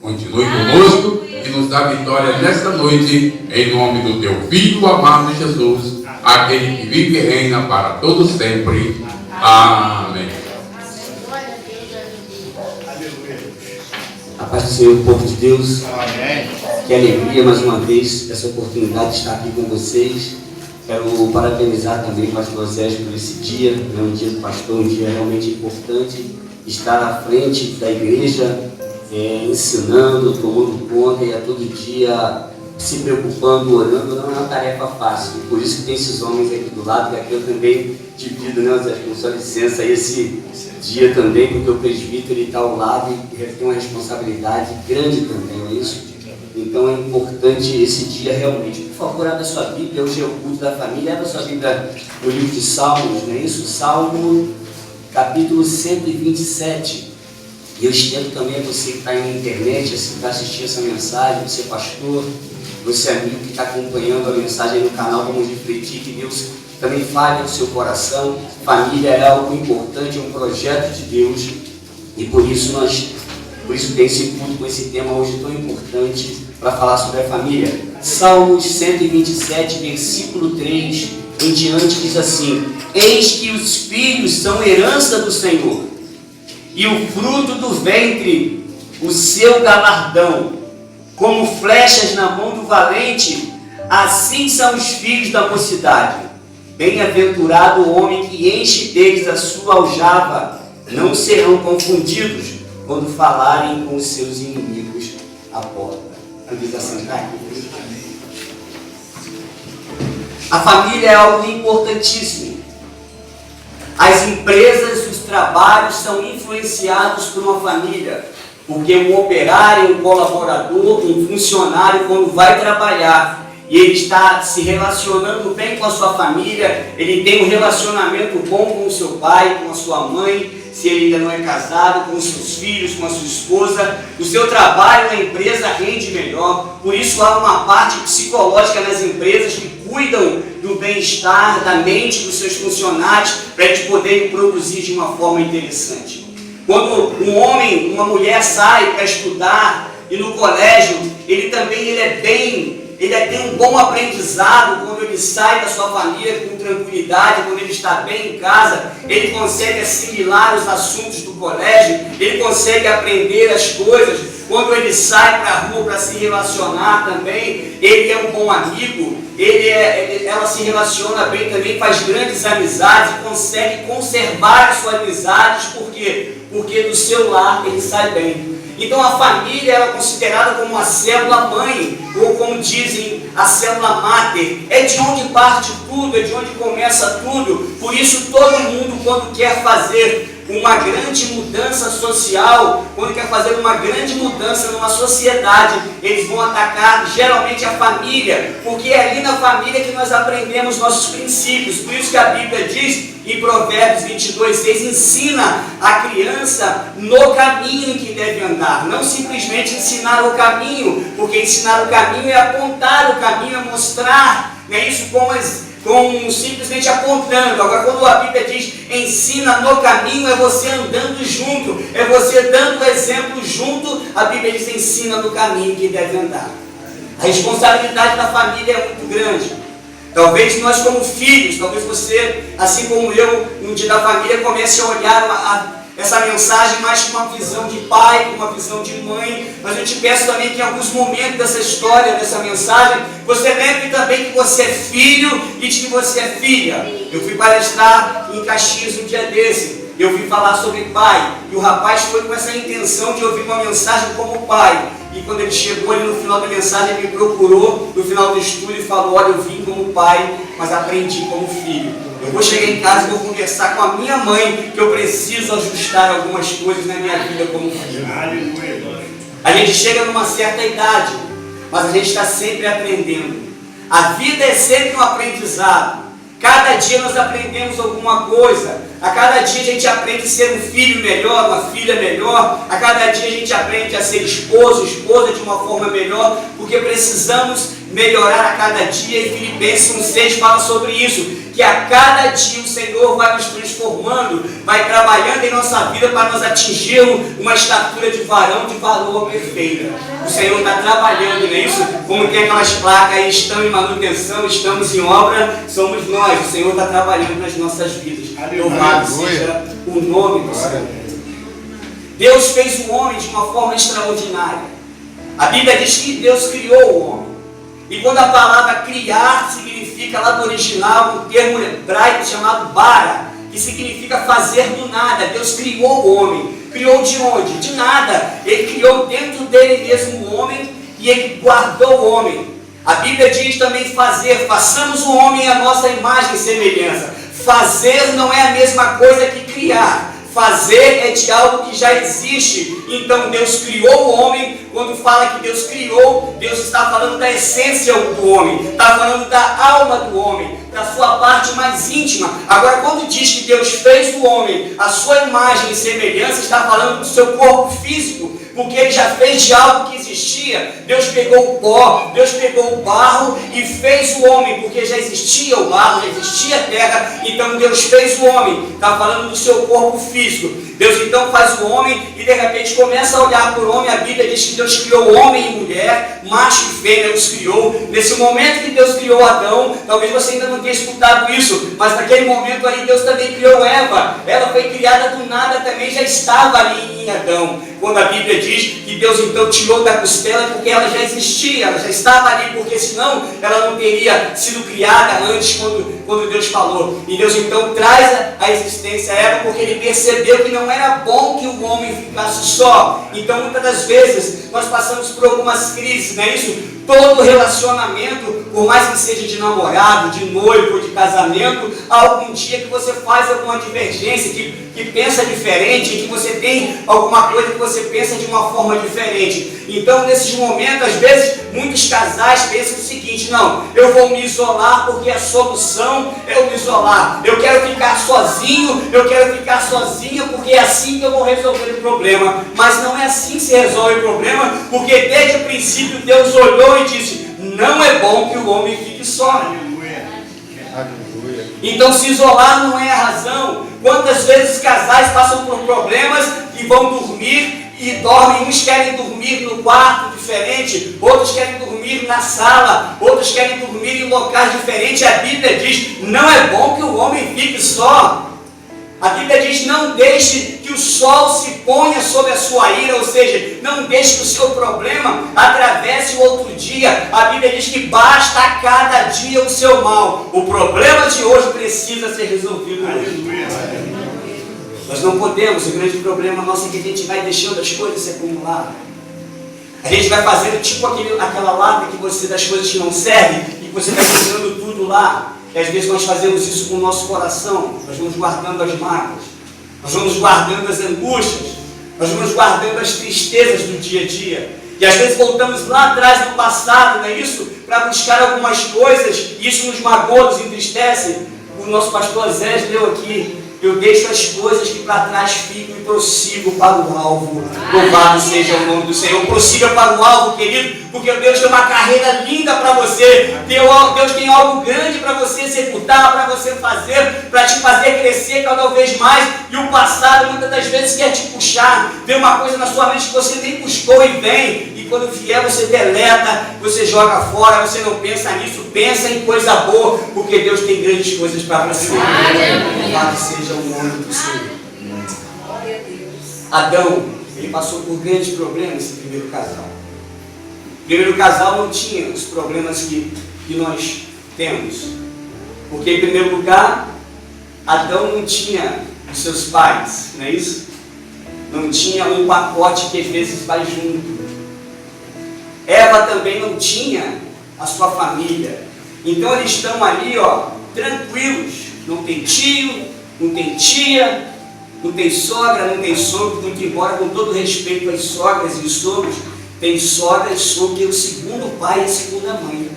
Continue conosco e nos dá vitória nesta noite, em nome do teu Filho amado Jesus, aquele que vive e reina para todo sempre. Amém. A paz do Senhor, povo de Deus. Amém. Que alegria mais uma vez essa oportunidade de estar aqui com vocês. Quero parabenizar também o pastor Sérgio por esse dia, um dia do pastor, um dia realmente importante, estar à frente da igreja, ensinando, tomando conta e a todo dia se preocupando, orando. Não é uma tarefa fácil, por isso que tem esses homens aqui do lado, e aqui eu também divido, né, Sérgio, com sua licença, esse dia também, porque o presbítero está ao lado e tem uma responsabilidade grande também, não é isso? Então é importante esse dia realmente. Por favor, abra sua Bíblia, hoje é o culto da família, abra sua Bíblia no livro de Salmos, não é isso? Salmo, capítulo 127. E eu estendo também a você que está aí na internet, assim, para assistir essa mensagem, você pastor, você amigo que está acompanhando a mensagem no canal, vamos refletir, que Deus também fale no seu coração. Família é algo importante, é um projeto de Deus, e por isso tem esse culto com esse tema hoje tão importante para falar sobre a família. Salmos 127, versículo 3 em diante, diz assim: eis que os filhos são herança do Senhor, e o fruto do ventre o seu galardão. Como flechas na mão do valente, assim são os filhos da mocidade. Bem-aventurado o homem que enche deles a sua aljava, não serão confundidos quando falarem com os seus inimigos à porta. Antes de assentar aqui. A família é algo importantíssimo. As empresas, os trabalhos são influenciados por uma família, porque um operário, um colaborador, um funcionário, quando vai trabalhar e ele está se relacionando bem com a sua família, ele tem um relacionamento bom com o seu pai, com a sua mãe, se ele ainda não é casado, com os seus filhos, com a sua esposa, o seu trabalho na empresa rende melhor. Por isso há uma parte psicológica nas empresas que cuidam do bem-estar, da mente dos seus funcionários, para eles poderem produzir de uma forma interessante. Quando um homem, uma mulher sai para estudar e no colégio, ele tem um bom aprendizado quando ele sai da sua família com tranquilidade, quando ele está bem em casa, ele consegue assimilar os assuntos do colégio, ele consegue aprender as coisas. Quando ele sai para a rua para se relacionar também, ele é um bom amigo, ela se relaciona bem também, faz grandes amizades e consegue conservar as suas amizades. Por quê? Porque do seu lar ele sai bem. Então a família é considerada como uma célula mãe, ou como dizem, a célula máter. É de onde parte tudo, é de onde começa tudo. Por isso todo mundo, quando quer fazer uma grande mudança social, quando quer fazer uma grande mudança numa sociedade, eles vão atacar geralmente a família, porque é ali na família que nós aprendemos nossos princípios. Por isso que a Bíblia diz em Provérbios 22:6, ensina a criança no caminho em que deve andar. Não simplesmente ensinar o caminho, porque ensinar o caminho é apontar o caminho, é mostrar, não é isso, como simplesmente apontando. Agora, quando a Bíblia diz ensina no caminho, é você andando junto, é você dando exemplo junto. A Bíblia diz ensina no caminho que deve andar. A responsabilidade da família é muito grande. Talvez nós como filhos, talvez você, assim como eu, no dia da família, comece a olhar essa mensagem mais com uma visão de pai, com uma visão de mãe. Mas eu te peço também que em alguns momentos dessa história, dessa mensagem, você lembre também que você é filho e de que você é filha. Eu fui palestrar em Caxias um dia desse, eu vim falar sobre pai, e o rapaz foi com essa intenção de ouvir uma mensagem como pai. E quando ele chegou ali no final da mensagem, ele me procurou no final do estudo e falou: olha, eu vim como pai, mas aprendi como filho. Eu vou chegar em casa e vou conversar com a minha mãe, que eu preciso ajustar algumas coisas na minha vida como filho. A gente chega numa certa idade, mas a gente está sempre aprendendo. A vida é sempre um aprendizado. Cada dia nós aprendemos alguma coisa. A cada dia a gente aprende a ser um filho melhor, uma filha melhor. A cada dia a gente aprende a ser esposo, esposa de uma forma melhor, porque precisamos melhorar a cada dia, e Filipenses 1,6 fala sobre isso, que a cada dia o Senhor vai nos transformando, vai trabalhando em nossa vida para nós atingirmos uma estatura de varão de valor perfeita. O Senhor está trabalhando nisso, como tem aquelas placas aí, estão em manutenção, estamos em obra, somos nós. O Senhor está trabalhando nas nossas vidas. Louvado seja o nome do Senhor. Deus fez o homem de uma forma extraordinária. A Bíblia diz que Deus criou o homem. E quando a palavra criar significa lá do original um termo hebraico chamado bara, que significa fazer do nada. Deus criou o homem. Criou de onde? De nada. Ele criou dentro dele mesmo o homem e ele guardou o homem. A Bíblia diz também fazer. Façamos o homem à nossa imagem e semelhança. Fazer não é a mesma coisa que criar. Fazer é de algo que já existe. Então Deus criou o homem. Quando fala que Deus criou, Deus está falando da essência do homem, está falando da alma do homem, da sua parte mais íntima. Agora, quando diz que Deus fez do homem a sua imagem e semelhança, está falando do seu corpo físico, porque ele já fez de algo que existia. Deus pegou o pó, Deus pegou o barro e fez o homem, porque já existia o barro, já existia a terra. Então Deus fez o homem. Está falando do seu corpo físico. Deus então faz o homem e de repente começa a olhar para o homem. A Bíblia diz que Deus criou homem e mulher, macho e fêmea os criou. Nesse momento que Deus criou Adão, talvez você ainda não tenha escutado isso, mas naquele momento ali Deus também criou Eva. Ela foi criada do nada, também já estava ali em Adão. Quando a Bíblia diz que Deus então tirou da costela, porque ela já existia, ela já estava ali, porque senão ela não teria sido criada antes, quando Deus falou. E Deus então traz a existência a Eva, porque ele percebeu que não era bom que o homem ficasse só. Então muitas das vezes nós passamos por algumas crises, não é isso? Todo relacionamento, por mais que seja de namorado, de noivo, de casamento, há algum dia que você faz alguma divergência, que pensa diferente, que você tem alguma coisa que você pensa de uma forma diferente. Então, nesses momentos, às vezes, muitos casais pensam o seguinte: não, eu vou me isolar porque a solução é eu me isolar. Eu quero ficar sozinho, eu quero ficar sozinha porque é assim que eu vou resolver o problema. Mas não é assim que se resolve o problema, porque desde o princípio Deus olhou e disse: não é bom que o homem fique só. Então se isolar não é a razão. Quantas vezes casais passam por problemas e vão dormir e dormem, uns querem dormir no quarto diferente, outros querem dormir na sala, outros querem dormir em locais diferentes. A Bíblia diz: não é bom que o homem fique só. A Bíblia diz: não deixe que o sol se ponha sobre a sua ira, ou seja, não deixe que o seu problema atravesse o outro dia. A Bíblia diz que basta a cada dia o seu mal. O problema de hoje precisa ser resolvido hoje. Nós não podemos, o grande problema nosso é que a gente vai deixando as coisas se acumular. A gente vai fazendo tipo aquela lata que você, das coisas que não servem, e você vai jogando tudo lá. E às vezes nós fazemos isso com o nosso coração. Nós vamos guardando as mágoas, nós vamos guardando as angústias, nós vamos guardando as tristezas do dia a dia. E às vezes voltamos lá atrás no passado, não é isso? Para buscar algumas coisas, e isso nos magoa, nos entristece. O nosso pastor Zé leu aqui: eu deixo as coisas que para trás ficam e prossigo para o alvo. Louvado seja o nome do Senhor. Prossiga para o alvo, querido, porque Deus tem uma carreira linda para você. Deus tem algo grande para você executar, para você fazer, para te fazer crescer cada vez mais. E o passado muitas das vezes quer te puxar. Vê uma coisa na sua mente que você nem buscou e vem. E quando vier você deleta, você joga fora, você não pensa nisso. Pensa em coisa boa, porque Deus tem grandes coisas para você. Louvado seja o nome do Senhor. Adão, ele passou por grandes problemas nesse primeiro casal. O primeiro casal não tinha os problemas que nós temos. Porque, em primeiro lugar, Adão não tinha os seus pais, não é isso? Não tinha um pacote que às vezes vai junto. Eva também não tinha a sua família. Então eles estão ali, tranquilos. Não tem tio, não tem tia, não tem sogra, não tem sogro. Muito embora, com todo respeito às sogras e os sogros, tem sogra e sogro que é o segundo pai e a segunda mãe,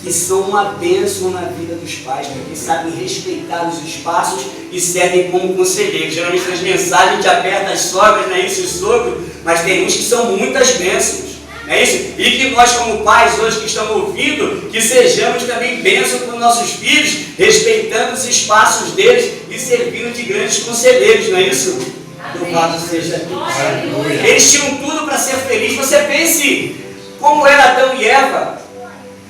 que são uma bênção na vida dos pais, porque sabem respeitar os espaços e servem como conselheiros. Geralmente nas mensagens a gente aperta as sogras, não é isso, os sogros, mas tem uns que são muitas bênçãos. Não é isso? E que nós, como pais hoje que estamos ouvindo, que sejamos também bênção para os nossos filhos, respeitando os espaços deles e servindo de grandes conselheiros, não é isso? Louvado seja Deus. Eles tinham tudo para ser felizes. Você pense como era Adão e Eva.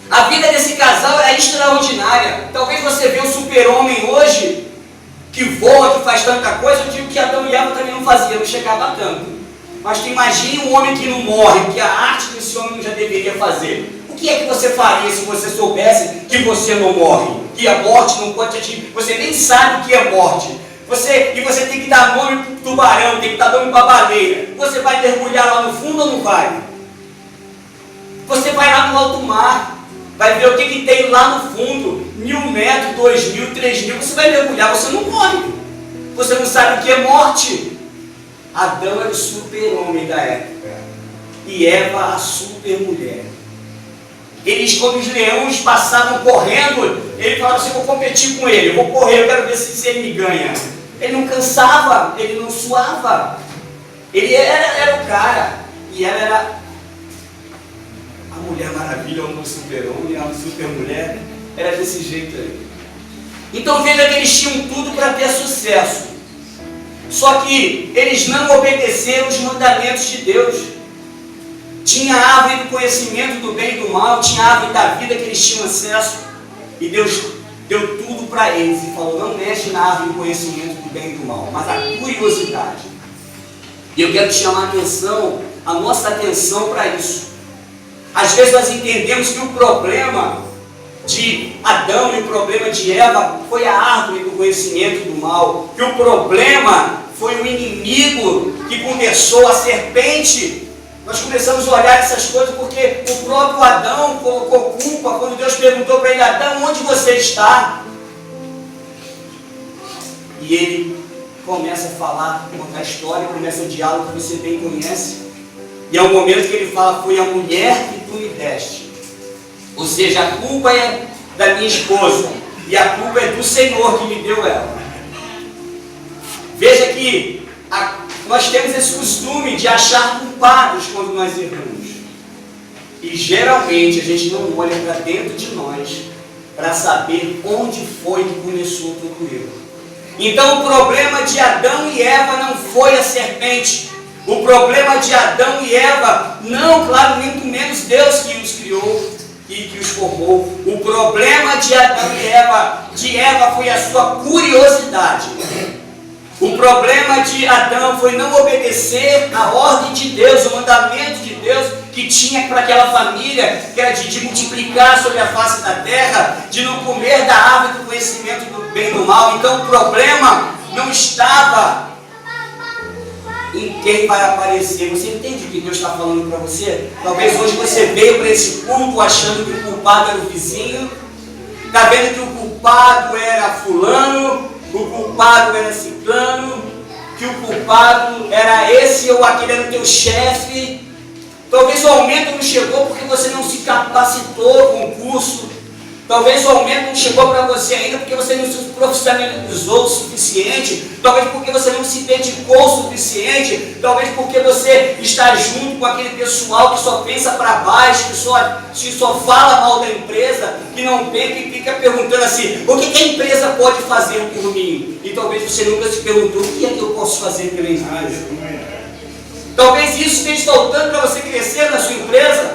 A vida desse casal era extraordinária. Talvez você veja um super-homem hoje, que voa, que faz tanta coisa. Eu digo que Adão e Eva também não faziam, não chegava a tanto. Mas tu imagine um homem que não morre, que a arte desse homem já deveria fazer. O que é que você faria se você soubesse que você não morre? Que a morte não pode te atingir. Você nem sabe o que é morte. E você tem que dar nome para o tubarão, tem que dar nome para a baleia. Você vai mergulhar lá no fundo ou não vai? Você vai lá no alto mar. Vai ver o que tem lá no fundo, 1000 metros, 2000, 3000, você vai mergulhar, você não morre. Você não sabe o que é morte. Adão era o super-homem da época. E Eva a super-mulher. Eles, quando os leões passavam correndo, ele falava assim, vou competir com ele, eu vou correr, eu quero ver se ele me ganha. Ele não cansava, ele não suava. Ele era o cara. E ela era a Mulher Maravilha, o super-homem, a super-mulher, era desse jeito aí. Então veja que eles tinham tudo para ter sucesso. Só que eles não obedeceram os mandamentos de Deus. Tinha a árvore do conhecimento do bem e do mal, tinha a árvore da vida que eles tinham acesso. E Deus deu tudo para eles e falou, não mexe na árvore do conhecimento do bem e do mal, mas a curiosidade. E eu quero te chamar a atenção, a nossa atenção para isso. Às vezes nós entendemos que o problema de Adão e o problema de Eva foi a árvore do conhecimento do mal, que o problema foi o inimigo que conversou, a serpente. Nós começamos a olhar essas coisas porque o próprio Adão colocou culpa quando Deus perguntou para ele, Adão, onde você está? E ele começa a falar, contar a história, começa o diálogo que você bem conhece. E é o momento que ele fala, foi a mulher que tu me deste. Ou seja, a culpa é da minha esposa. E a culpa é do Senhor que me deu ela. Veja que nós temos esse costume de achar culpados quando nós erramos. E geralmente a gente não olha para dentro de nós para saber onde foi que começou todo o erro. Então o problema de Adão e Eva não foi a serpente. O problema de Adão e Eva, não, claro, muito menos Deus que os criou e que os formou. O problema de Adão e de Eva foi a sua curiosidade. O problema de Adão foi não obedecer a ordem de Deus, o mandamento de Deus que tinha para aquela família, que era de multiplicar sobre a face da terra, de não comer da árvore do conhecimento do bem e do mal. Então o problema não estava em quem vai aparecer. Você entende o que Deus está falando para você? Talvez hoje você veio para esse culto achando que o culpado era o vizinho, está vendo que o culpado era fulano, o culpado era ciclano, que o culpado era esse ou aquele, era o teu chefe. Talvez o aumento não chegou porque você não se capacitou com o curso. Talvez o aumento não chegou para você ainda porque você não se profissionalizou o suficiente. Talvez porque você não se dedicou o suficiente. Talvez porque você está junto com aquele pessoal que só pensa para baixo, que só fala mal da empresa, que não pensa e fica perguntando assim, o que a empresa pode fazer por mim? E talvez você nunca se perguntou, o que é que eu posso fazer pela empresa? Talvez isso esteja faltando para você crescer na sua empresa.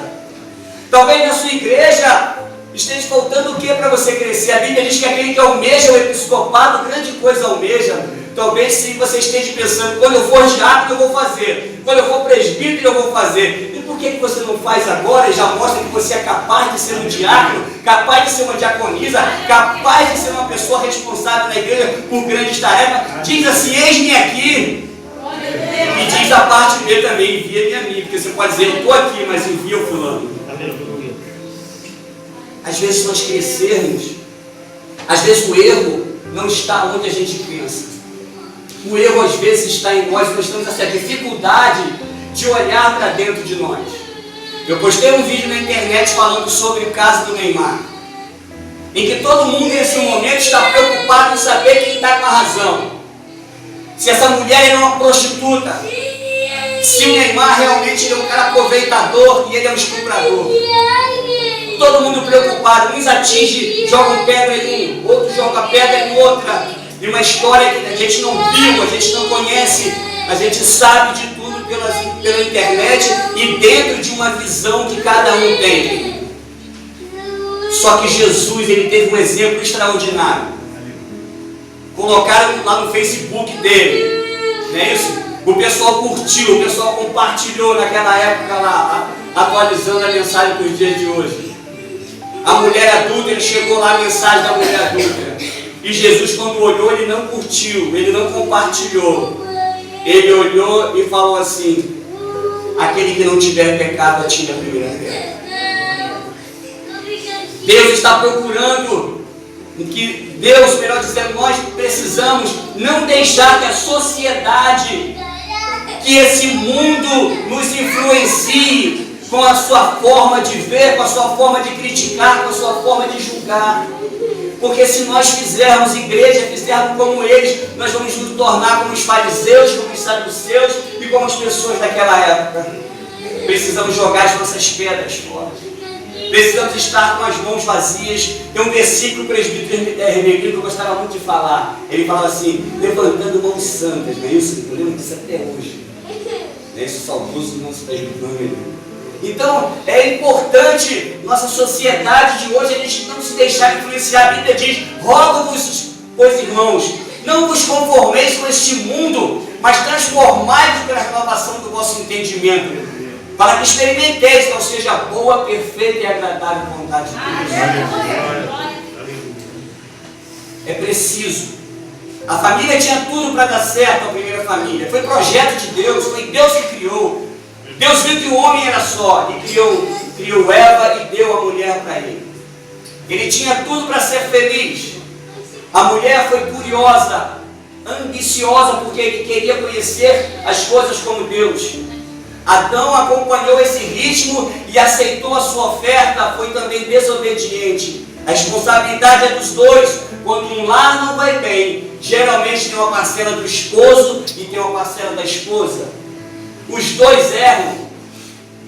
Talvez na sua igreja esteja faltando o que para você crescer? A Bíblia diz que aquele que almeja o episcopado, grande coisa almeja. Talvez se você esteja pensando, quando eu for diácono eu vou fazer, quando eu for presbítero eu vou fazer. E por que você não faz agora e já mostra que você é capaz de ser um diácono, capaz de ser uma diaconisa, capaz de ser uma pessoa responsável na igreja por grandes tarefas? Diz assim, eis-me aqui. E diz a parte B também, envia-me a mim, porque você pode dizer, eu estou aqui, mas envia o fulano. Às vezes nós crescermos, às vezes o erro não está onde a gente pensa. O erro às vezes está em nós temos essa dificuldade de olhar para dentro de nós. Eu postei um vídeo na internet falando sobre o caso do Neymar, em que todo mundo nesse momento está preocupado em saber quem está com a razão. Se essa mulher era uma prostituta, se o Neymar realmente é um cara aproveitador e ele é um estuprador. Todo mundo preocupado, uns atingem, jogam pedra em um, outro joga pedra em outra. E uma história que a gente não viu, a gente não conhece, a gente sabe de tudo pela internet e dentro de uma visão que cada um tem. Só que Jesus, ele teve um exemplo extraordinário. Colocaram lá no Facebook dele, não é isso? O pessoal curtiu, o pessoal compartilhou naquela época lá, atualizando a mensagem para os dias de hoje. A mulher adúltera, chegou lá a mensagem da mulher adúltera. E Jesus, quando olhou, ele não curtiu, ele não compartilhou. Ele olhou e falou assim: aquele que não tiver pecado, atire a primeira pedra. Deus está procurando que Deus, melhor dizendo, nós precisamos não deixar que a sociedade, que esse mundo nos influencie com a sua forma de ver, com a sua forma de criticar, com a sua forma de julgar. Porque se nós fizermos igreja, fizermos como eles, nós vamos nos tornar como os fariseus, como os saduceus e como as pessoas daquela época. Precisamos jogar as nossas pedras fora. Precisamos estar com as mãos vazias. Tem um versículo do presbítero Reverendo que eu gostava muito de falar. Ele fala assim: levantando mãos santas, não é isso? Eu lembro disso até hoje. Não é isso, saudoso do nosso presbítero Reverendo. Então, é importante, nossa sociedade de hoje, a gente não se deixar influenciar. A Bíblia diz: rogo-vos, pois irmãos, não vos conformeis com este mundo, mas transformai-vos pela renovação do vosso entendimento, para que experimenteis qual seja a boa, perfeita e agradável vontade de Deus. É preciso. A família tinha tudo para dar certo, a primeira família. Foi projeto de Deus, foi Deus que criou. Deus viu que o homem era só e criou Eva e deu a mulher para ele. Ele tinha tudo para ser feliz. A mulher foi curiosa, ambiciosa, porque ele queria conhecer as coisas como Deus. Adão acompanhou esse ritmo e aceitou a sua oferta, foi também desobediente. A responsabilidade é dos dois. Quando um lar não vai bem, geralmente tem uma parcela do esposo e tem uma parcela da esposa. Os dois erram.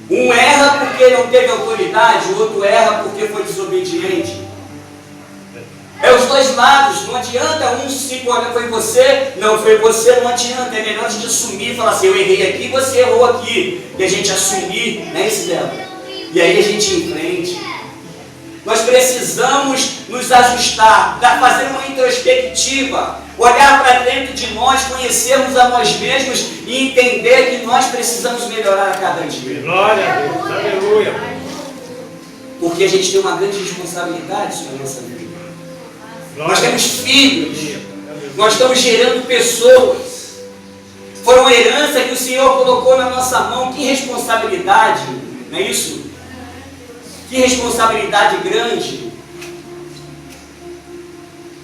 Um erra porque não teve autoridade, o outro erra porque foi desobediente. É os dois lados. Não adianta um se olhar, foi você, não foi você, não adianta. É melhor a gente assumir e falar assim: eu errei aqui, você errou aqui. E a gente assumir, né, isso dela. E aí a gente enfrente. Nós precisamos nos ajustar, fazer uma introspectiva, olhar para dentro de nós, conhecermos a nós mesmos e entender que nós precisamos melhorar a cada dia. Glória a Deus, aleluia. Porque a gente tem uma grande responsabilidade sobre a nossa vida. Nós temos filhos, nós estamos gerando pessoas. Foi uma herança que o Senhor colocou na nossa mão. Que responsabilidade, não é isso? Que responsabilidade grande.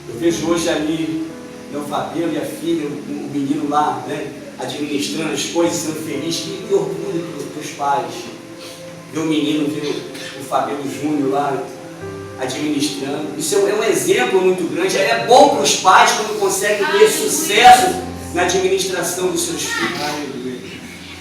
Eu vejo hoje ali meu Fabio e a filha, o menino lá, né, administrando as coisas, sendo feliz. Que orgulho dos pais. Ver o menino, ver o Fabio Júnior lá administrando. Isso é um exemplo muito grande. É bom para os pais quando conseguem ter sucesso na administração dos seus filhos.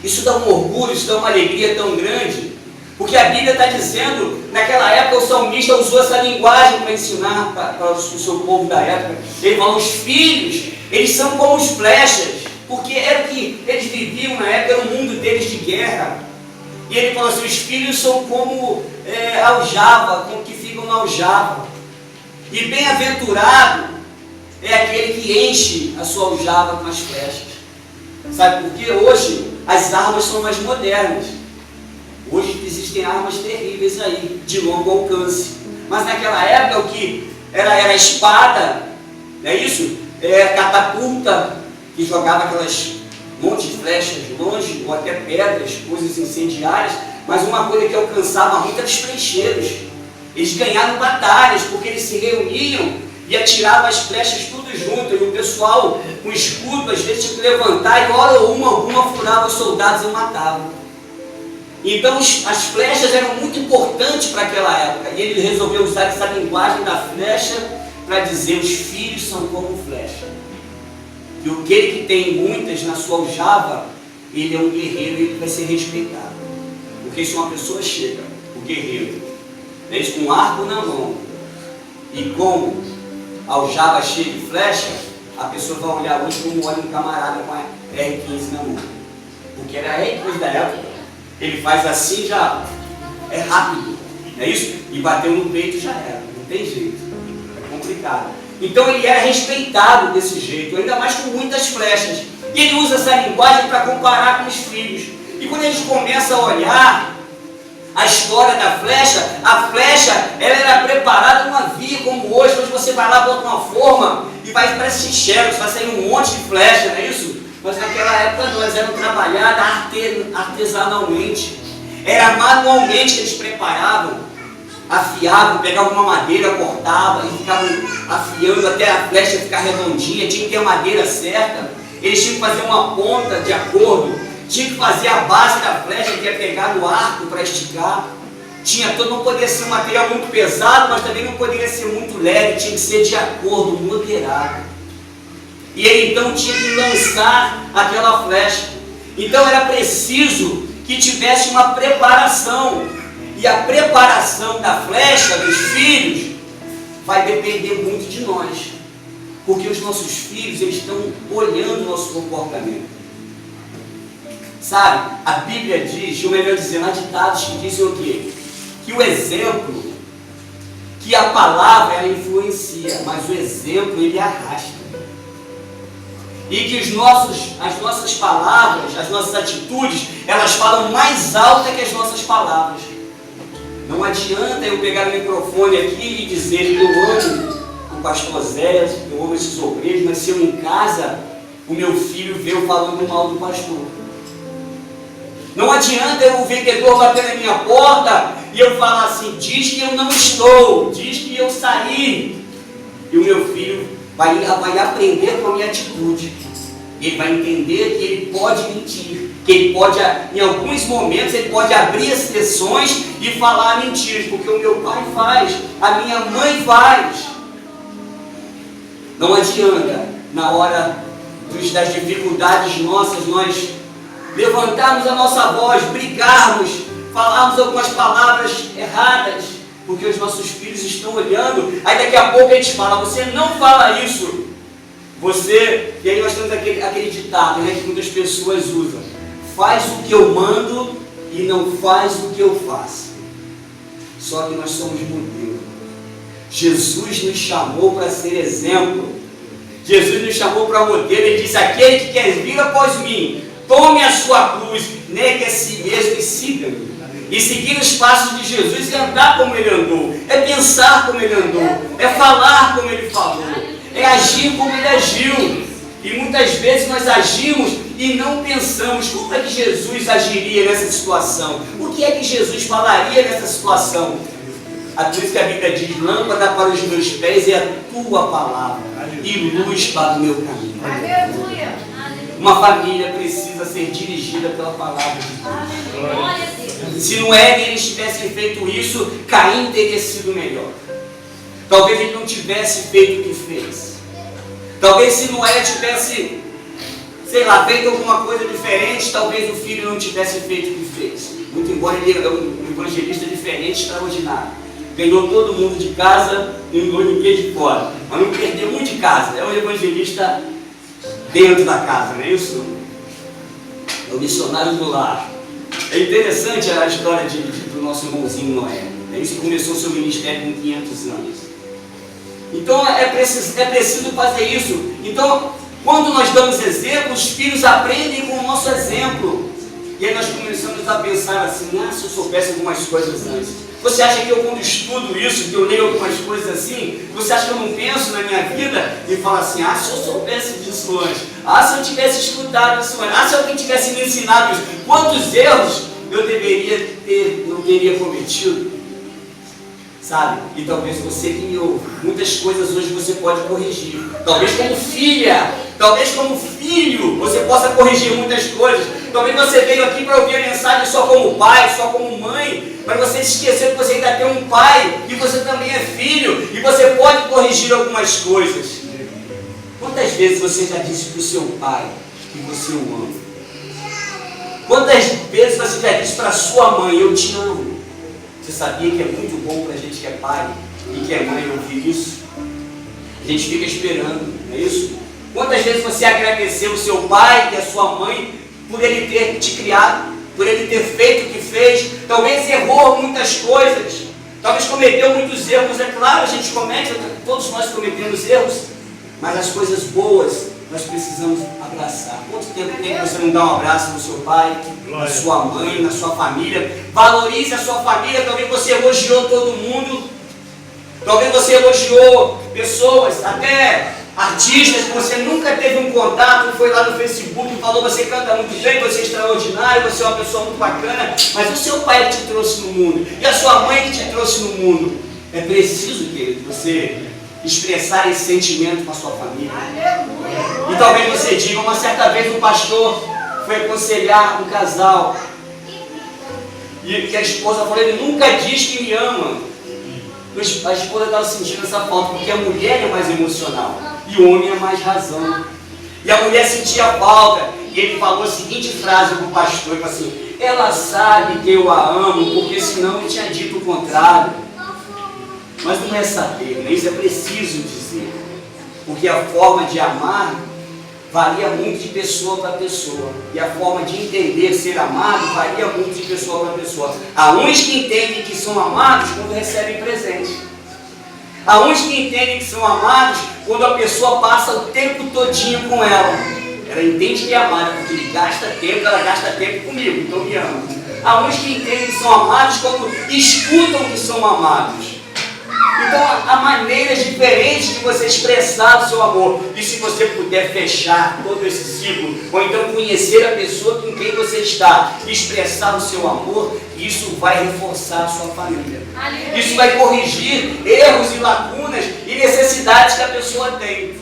Isso dá um orgulho, isso dá uma alegria tão grande. Porque a Bíblia está dizendo, naquela época o salmista usou essa linguagem para ensinar para o seu povo da época. Ele falou: os filhos, eles são como os flechas, porque era o que eles viviam na época, era o mundo deles de guerra. E ele falou assim: os filhos são como aljava, como que ficam na aljava. E bem-aventurado é aquele que enche a sua aljava com as flechas. Sabe por quê? Hoje as armas são mais modernas. Hoje existem armas terríveis aí, de longo alcance. Mas naquela época o que era a espada, não é isso? Catapulta, que jogava aquelas montes de flechas longe, ou até pedras, coisas incendiárias. Mas uma coisa que alcançava muito era os flecheiros. Eles ganharam batalhas, porque eles se reuniam e atiravam as flechas tudo junto. E o pessoal, com escudo, às vezes tinha que levantar, e hora alguma furava os soldados e matavam. Então as flechas eram muito importantes para aquela época. E ele resolveu usar essa linguagem da flecha para dizer: os filhos são como flecha. E aquele que tem muitas na sua aljava, ele é um guerreiro e ele vai ser respeitado. Porque se uma pessoa chega, o guerreiro, com um arco na mão e com aljava cheia de flecha, a pessoa vai olhar hoje como olha um camarada com a R15 na mão. Porque era a R15 da época. Ele faz assim, já é rápido, não é isso? E bateu no peito já era, não tem jeito. É complicado. Então ele era respeitado desse jeito, ainda mais com muitas flechas. E ele usa essa linguagem para comparar com os filhos. E quando a gente começa a olhar a história da flecha, a flecha ela era preparada, não havia como hoje você vai lá, bota uma forma e vai para xerox, vai sair um monte de flecha, não é isso? Mas naquela época não, elas eram trabalhadas artesanalmente, era manualmente que eles preparavam, afiavam, pegavam uma madeira, cortavam e ficavam afiando até a flecha ficar redondinha, tinha que ter a madeira certa, eles tinham que fazer uma ponta de acordo, tinha que fazer a base da flecha, que ia pegar no arco para esticar. Não poderia ser um material muito pesado, mas também não poderia ser muito leve, tinha que ser de acordo, moderado. E ele então tinha que lançar aquela flecha. Então era preciso que tivesse uma preparação. E a preparação da flecha dos filhos vai depender muito de nós. Porque os nossos filhos, eles estão olhando o nosso comportamento. Sabe, a Bíblia diz, ou melhor dizendo, há ditados que dizem o quê? Que o exemplo, que a palavra ela influencia, mas o exemplo ele arrasta. E que as nossas palavras, as nossas atitudes, elas falam mais alto que as nossas palavras. Não adianta eu pegar o microfone aqui e dizer que eu amo o pastor Zé, eu amo esses obreiros, mas se eu em casa, o meu filho vê eu falando mal do pastor. Não adianta o vendedor bater na minha porta e eu falar assim, diz que eu não estou, diz que eu saí. E o meu filho vai aprender com a minha atitude. Ele vai entender que ele pode mentir, que ele pode, em alguns momentos, ele pode abrir as sessões e falar mentiras, porque o meu pai faz, a minha mãe faz. Não adianta, na hora das dificuldades nossas, nós levantarmos a nossa voz, brigarmos, falarmos algumas palavras erradas, porque os nossos filhos estão olhando, aí daqui a pouco a gente fala, você não fala isso, e aí nós temos aquele ditado, né, que muitas pessoas usam, faz o que eu mando e não faz o que eu faço. Só que nós somos modelo. Jesus nos chamou para ser exemplo, Jesus nos chamou para modelo, ele disse, aquele que quer vir após mim, tome a sua cruz, negue a si mesmo e siga-me. E seguir os passos de Jesus é andar como ele andou, é pensar como ele andou, é falar como ele falou, é agir como ele agiu. E muitas vezes nós agimos e não pensamos como é que Jesus agiria nessa situação, o que é que Jesus falaria nessa situação. Por isso que a Bíblia diz, lâmpada para os meus pés é a tua palavra e luz para o meu caminho. Aleluia. Uma família precisa ser dirigida pela palavra de Deus. Se no Éden eles tivessem feito isso, Caim teria sido melhor. Talvez ele não tivesse feito o que fez. Talvez se Noé tivesse, feito alguma coisa diferente, talvez o filho não tivesse feito o que fez. Muito embora ele era um evangelista diferente, extraordinário. Ganhou todo mundo de casa e não ganhou ninguém de fora. Mas não perdeu muito de casa. É um evangelista dentro da casa, não é isso? É o missionário do lar. É interessante a história do nosso irmãozinho Noé. É isso que começou o seu ministério com 500 anos. Então é preciso fazer isso. Então, quando nós damos exemplo, os filhos aprendem com o nosso exemplo. E aí nós começamos a pensar assim, se eu soubesse algumas coisas antes. Você acha que eu, quando estudo isso, que eu leio algumas coisas assim, você acha que eu não penso na minha vida e falo assim, se eu soubesse disso antes, se eu tivesse estudado isso antes, se alguém tivesse me ensinado isso, quantos erros eu não teria cometido? Sabe? E talvez você que me ouve, muitas coisas hoje você pode corrigir. Talvez como filha, talvez como filho, você possa corrigir muitas coisas. Talvez você veio aqui para ouvir a mensagem só como pai, só como mãe, mas você esqueceu que você ainda tem um pai, e você também é filho, e você pode corrigir algumas coisas. Quantas vezes você já disse para o seu pai que você o ama? Quantas vezes você já disse para sua mãe, eu te amo? Você sabia que é muito bom para a gente que é pai e que é mãe ouvir isso? A gente fica esperando, não é isso? Quantas vezes você agradeceu o seu pai e a sua mãe por ele ter te criado, por ele ter feito o que fez? Talvez errou muitas coisas, talvez cometeu muitos erros, é claro, a gente comete, todos nós cometemos erros, mas as coisas boas nós precisamos abraçar. Quanto tempo tem que você não dá um abraço no seu pai, na sua mãe, na sua família? Valorize a sua família. Talvez você elogiou todo mundo, talvez você elogiou pessoas, até artistas que você nunca teve um contato, foi lá no Facebook e falou: você canta muito bem, você é extraordinário, você é uma pessoa muito bacana, mas o seu pai que te trouxe no mundo e a sua mãe que te trouxe no mundo. É preciso, querido, você expressar esse sentimento com a sua família. E talvez você diga: uma certa vez um pastor foi aconselhar um casal e que a esposa falou: ele nunca diz que me ama. A esposa estava sentindo essa falta, porque a mulher é mais emocional e o homem é mais razão. E a mulher sentia falta, e ele falou a seguinte frase para o pastor: ele falou assim, ela sabe que eu a amo, porque senão eu tinha dito o contrário. Mas não é saber, né? Isso é preciso dizer, porque a forma de amar varia muito de pessoa para pessoa, e a forma de entender ser amado varia muito de pessoa para pessoa. Há uns que entendem que são amados quando recebem presente. Há uns que entendem que são amados quando a pessoa passa o tempo todinho com ela. Ela entende que é amada porque ele gasta tempo, ela gasta tempo comigo, então me ama. Há uns que entendem que são amados quando escutam que são amados. Então há maneiras diferentes de você expressar o seu amor. E se você puder fechar todo esse ciclo, ou então conhecer a pessoa com quem você está, expressar o seu amor, isso vai reforçar a sua família. Isso vai corrigir erros e lacunas e necessidades que a pessoa tem.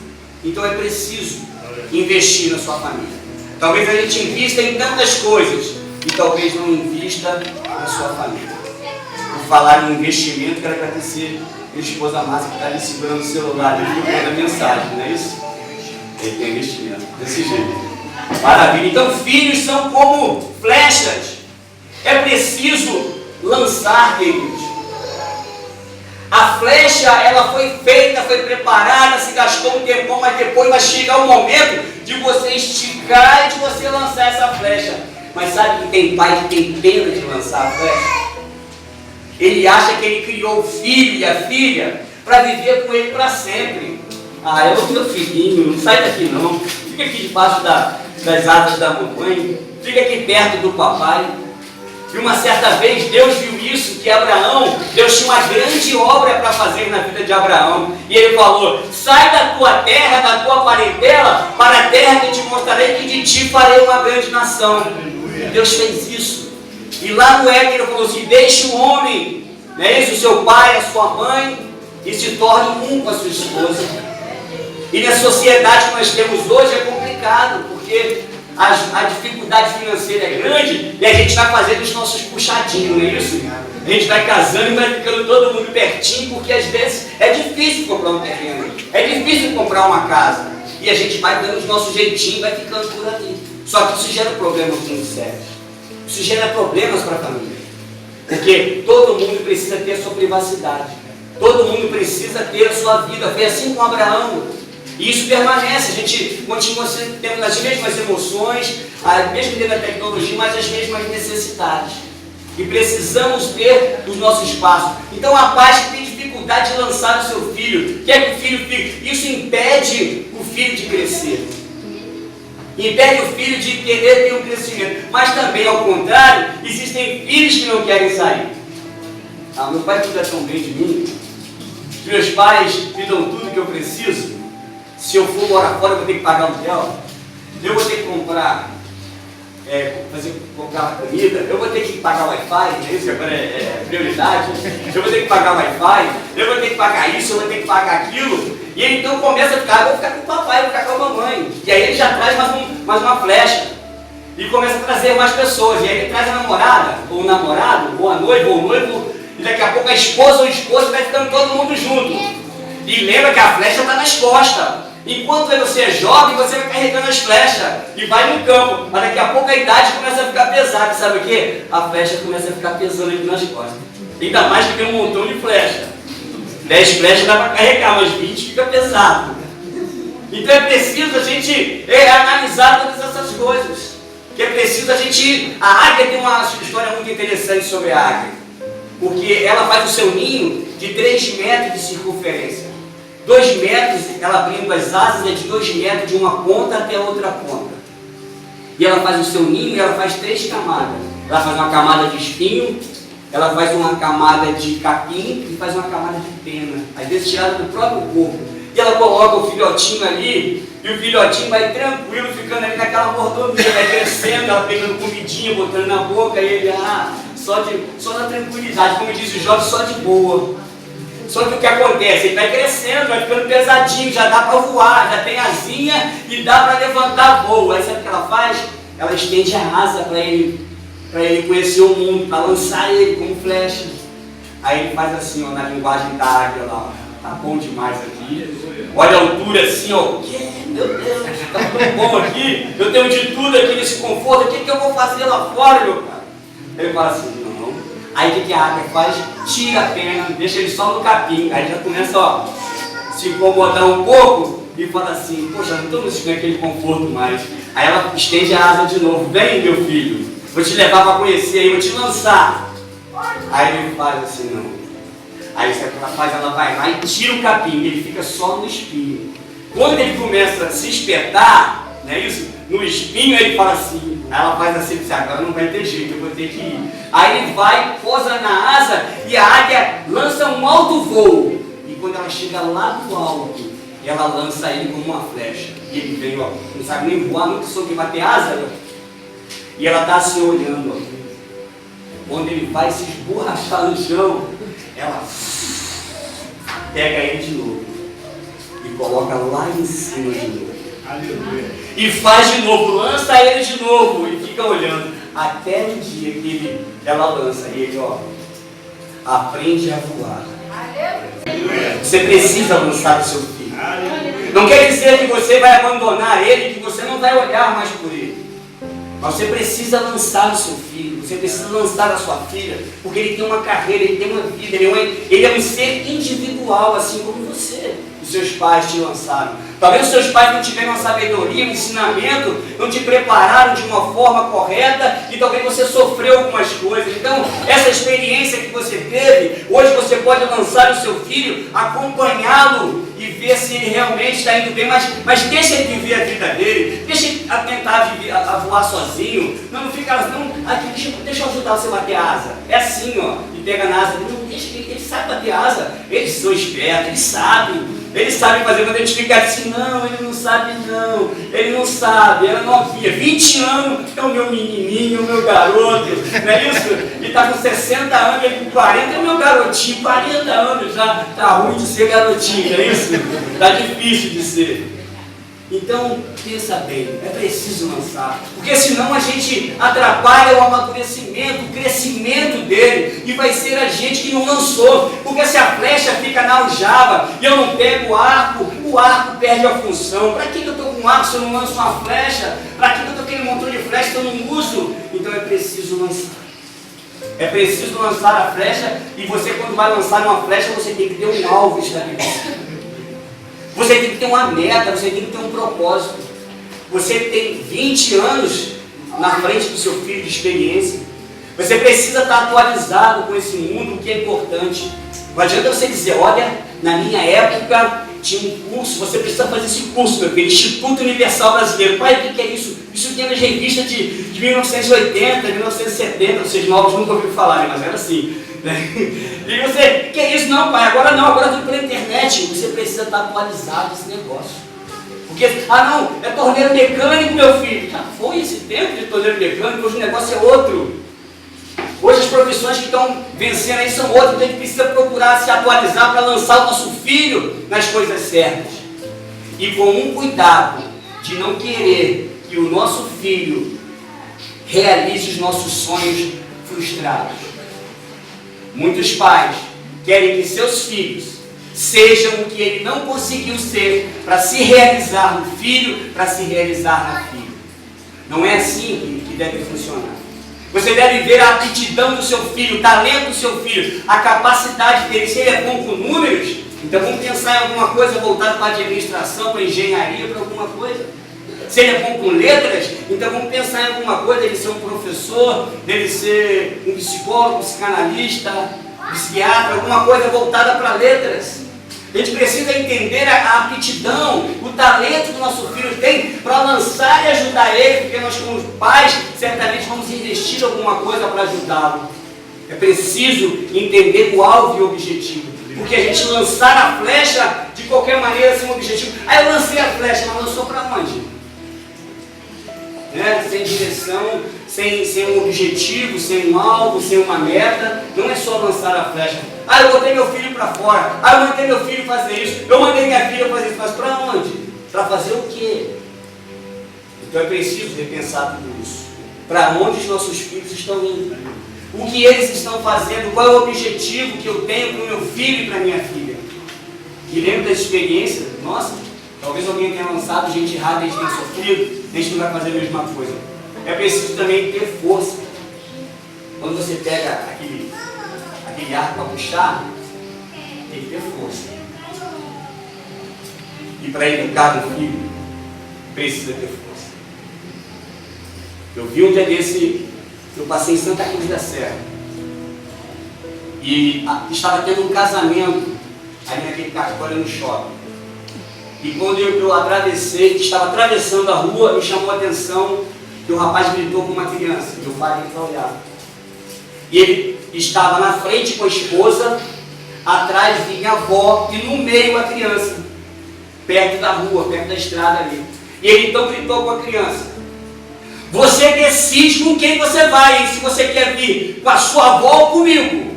Então é preciso investir na sua família. Talvez a gente invista em tantas coisas e talvez não invista na sua família. Vou falar em investimento, quero agradecer minha esposa Márcia que está ali segurando o celular e mandando a mensagem, não é isso? Ele tem investimento, desse jeito. Maravilha. Então filhos são como flechas. É preciso lançar, queridos. A flecha, ela foi feita, foi preparada, se gastou um tempão, mas depois vai chegar o momento de você esticar e de você lançar essa flecha. Mas sabe que tem pai que tem pena de lançar a flecha? Ele acha que ele criou o filho e a filha para viver com ele para sempre. Ah, é o teu filhinho, não sai daqui não. Fica aqui debaixo das asas da mamãe, fica aqui perto do papai. E uma certa vez Deus viu isso, que Deus tinha uma grande obra para fazer na vida de Abraão. E ele falou: sai da tua terra, da tua parentela, para a terra que eu te mostrarei, que de ti farei uma grande nação. Deus fez isso. E lá no Éden ele falou assim: deixe o homem, né, o seu pai, a sua mãe, e se torne um com a sua esposa. E na sociedade que nós temos hoje é complicado, porque a dificuldade financeira é grande e a gente vai fazendo os nossos puxadinhos, não é isso? A gente vai casando e vai ficando todo mundo pertinho, porque às vezes é difícil comprar um terreno, é difícil comprar uma casa. E a gente vai dando os nossos jeitinhos e vai ficando por ali. Só que isso gera problemas muito sérios. Isso gera problemas para a família. Porque todo mundo precisa ter a sua privacidade. Todo mundo precisa ter a sua vida. Foi assim com Abraão. E isso permanece. A gente continua tendo as mesmas emoções, mesmo tendo a tecnologia, mas as mesmas necessidades. E precisamos ter o nosso espaço. Então há pais que têm dificuldade de lançar o seu filho. Quer que o filho fique. Isso impede o filho de crescer. Impede o filho de querer ter um crescimento. Mas também, ao contrário, existem filhos que não querem sair. Meu pai cuida tão bem de mim. Os meus pais me dão tudo que eu preciso. Se eu for morar fora, eu vou ter que pagar aluguel. Eu vou ter que comprar comida. Eu vou ter que pagar Wi-Fi. Isso agora é prioridade. Eu vou ter que pagar Wi-Fi. Eu vou ter que pagar isso, eu vou ter que pagar aquilo. E ele então começa a ficar: eu vou ficar com o papai, eu vou ficar com a mamãe. E aí ele já traz mais uma flecha. E começa a trazer mais pessoas. E aí ele traz a namorada, ou o namorado, ou a noiva, ou o noivo. E daqui a pouco a esposa ou o esposo vai ficando todo mundo junto. E lembra que a flecha está nas costas. Enquanto você é jovem, você vai carregando as flechas e vai no campo. Mas daqui a pouco a idade começa a ficar pesada. Sabe o quê? A flecha começa a ficar pesando aqui nas costas. Ainda mais que tem um montão de flecha. 10 flechas dá para carregar, mas 20 fica pesado. Então é preciso a gente analisar todas essas coisas. Que é preciso a gente... A águia tem uma história muito interessante sobre a águia. Porque ela faz o seu ninho de 3 metros de circunferência. 2 metros, ela abrindo as asas, é de 2 metros de uma ponta até a outra ponta. E ela faz o seu ninho e ela faz 3 camadas. Ela faz uma camada de espinho, ela faz uma camada de capim e faz uma camada de pena. Às vezes tirada do próprio corpo. E ela coloca o filhotinho ali, e o filhotinho vai tranquilo, ficando ali naquela mordomia, vai crescendo, ela pegando comidinha, botando na boca, e ele, só na tranquilidade, como diz o jovem, só de boa. Só que o que acontece? Ele vai crescendo, vai ficando pesadinho, já dá para voar, já tem asinha e dá para levantar voo. Aí sabe o que ela faz? Ela estende a asa para ele conhecer o mundo, para lançar ele como flecha. Aí ele faz assim, ó, na linguagem da águia lá, ó, tá bom demais aqui. Olha a altura assim, ó, meu Deus, tá tão bom aqui, eu tenho de tudo aqui nesse conforto, o que eu vou fazer lá fora, meu cara? Ele fala assim, não. Aí o que a águia faz? Tira a pena, deixa ele só no capim. Aí já começa, ó, se incomodar um pouco e fala assim, poxa, não estou me sentindo aquele conforto mais. Aí ela estende a asa de novo, vem meu filho, vou te levar para conhecer, aí vou te lançar. Aí ele faz assim, não. Aí sabe o que ela faz? Ela vai lá e tira o capim, ele fica só no espinho. Quando ele começa a se espetar, não é isso? No espinho ele fala assim, ela faz assim, agora não vai ter jeito, eu vou ter que ir. Aí ele vai, posa na asa e a águia lança um alto voo. E quando ela chega lá do alto, ela lança ele como uma flecha. E ele vem, ó, não sabe nem voar, nunca soube bater asa, ó. E ela está se olhando, ó. Quando ele vai se esborrachar no chão, ela pega ele de novo e coloca lá em cima de novo. Aleluia. E faz de novo, lança ele de novo e fica olhando até o dia que ela lança e ele, ó, aprende a voar. Aleluia. Você precisa lançar o seu filho. Aleluia. Não quer dizer que você vai abandonar ele, que você não vai olhar mais por ele. Mas você precisa lançar o seu filho, você precisa lançar a sua filha, porque ele tem uma carreira, ele tem uma vida, ele é um ser individual, assim como você. Os seus pais te lançaram. Talvez os seus pais não tiveram uma sabedoria, um ensinamento, não te prepararam de uma forma correta e talvez você sofreu algumas coisas. Então, essa experiência que você teve, hoje você pode lançar o seu filho, acompanhá-lo e ver se ele realmente está indo bem, mas deixa ele viver a vida dele, deixa ele tentar a voar sozinho. Não fica, aqui, deixa eu ajudar você a bater a asa. É assim, ó, e pega na asa, não, deixa ele sabe bater asa, eles são espertos, eles sabem. Eles sabem fazer, quando a gente fica assim, não, ele não sabe não, ele não sabe, ela novinha, 20 anos, é o meu menininho, o meu garoto, não é isso? Ele está com 60 anos, ele com 40, é o meu garotinho, 40 anos já, está ruim de ser garotinho, não é isso? Está difícil de ser. Então, pensa bem, é preciso lançar, porque senão a gente atrapalha o amadurecimento, o crescimento dele, e vai ser a gente que não lançou, porque se a flecha fica na aljava e eu não pego o arco perde a função. Para que eu estou com um arco se eu não lanço uma flecha? Para que eu estou com aquele montão de flecha se eu não uso? Então é preciso lançar. É preciso lançar a flecha, e você, quando vai lançar uma flecha, você tem que ter um alvo estabelecido. Você tem que ter uma meta, você tem que ter um propósito. Você tem 20 anos na frente do seu filho de experiência. Você precisa estar atualizado com esse mundo, o que é importante. Não adianta você dizer, olha, na minha época tinha um curso, você precisa fazer esse curso, meu filho, Instituto Universal Brasileiro. Pai, o que é isso? Isso tinha nas revistas de 1980, 1970, vocês novos nunca ouviram falar, mas era assim. E você, que é isso? Não, pai, agora não, agora tudo pela internet. Você precisa estar atualizado nesse negócio. Porque, não, é torneiro mecânico, meu filho. Já foi esse tempo de torneiro mecânico, hoje o negócio é outro. Hoje as profissões que estão vencendo aí são outras, então a gente precisa procurar se atualizar para lançar o nosso filho nas coisas certas. E com um cuidado de não querer que o nosso filho realize os nossos sonhos frustrados. Muitos pais querem que seus filhos Sejam o que ele não conseguiu ser para se realizar no filho, para se realizar na filha. Não é assim que deve funcionar. Você deve ver a aptidão do seu filho, o talento do seu filho, a capacidade dele. Se ele é bom com números, então vamos pensar em alguma coisa voltada para a administração, para a engenharia, para alguma coisa. Se ele é bom com letras, então vamos pensar em alguma coisa, ele ser um professor, dele ser um psicólogo, um psicanalista, um psiquiatra, alguma coisa voltada para letras. A gente precisa entender a aptidão, o talento que o nosso filho tem para lançar e ajudar ele, porque nós como pais certamente vamos investir em alguma coisa para ajudá-lo. É preciso entender o alvo e o objetivo. Porque a gente lançar a flecha de qualquer maneira sem um objetivo. Aí eu lancei a flecha, mas lançou para onde? Sem direção, sem um objetivo, sem um alvo, sem uma meta. Não é só lançar a flecha. Eu botei meu filho para fora. Eu mandei meu filho fazer isso. Eu mandei minha filha fazer isso. Mas para onde? Para fazer o quê? Então é preciso repensar tudo isso. Para onde os nossos filhos estão indo? O que eles estão fazendo? Qual é o objetivo que eu tenho para o meu filho e para a minha filha? E lembro dessa experiência, nossa, talvez alguém tenha lançado gente errada, a gente tenha sofrido, a gente não vai fazer a mesma coisa. É preciso também ter força. Quando você pega aquele arco para puxar, tem que ter força. E para educar o filho, precisa ter força. Eu vi um dia desse, eu passei em Santa Cruz da Serra. E estava tendo um casamento ali naquele cartório no shopping. E quando eu atravessei, estava atravessando a rua, me chamou a atenção que o rapaz gritou com uma criança. Meu pai tem que olhar. E ele estava na frente com a esposa, atrás vinha a avó e no meio a criança, perto da rua, perto da estrada ali. E ele então gritou com a criança: você decide com quem você vai, se você quer vir com a sua avó ou comigo.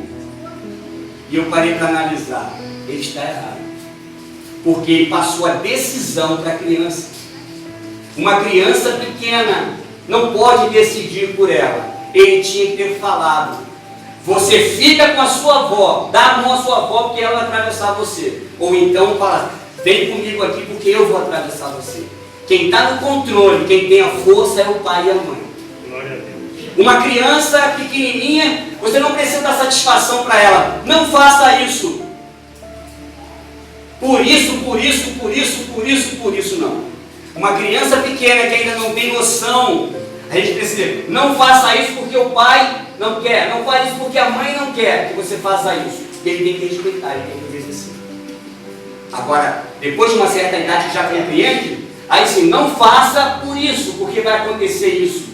E eu parei para analisar. Ele está errado. Porque ele passou a decisão para a criança. Uma criança pequena não pode decidir por ela. Ele tinha que ter falado: você fica com a sua avó, dá a mão à sua avó porque ela vai atravessar você. Ou então fala: vem comigo aqui porque eu vou atravessar você. Quem está no controle, quem tem a força é o pai e a mãe. Glória a Deus. Uma criança pequenininha, você não precisa dar satisfação para ela. Não faça isso. Por isso, não. Uma criança pequena que ainda não tem noção, a gente precisa dizer: não faça isso porque o pai não quer, não faça isso porque a mãe não quer que você faça isso. Ele tem que respeitar, ele tem que obedecer. Agora, depois de uma certa idade que já compreende, aí sim, não faça por isso, porque vai acontecer isso.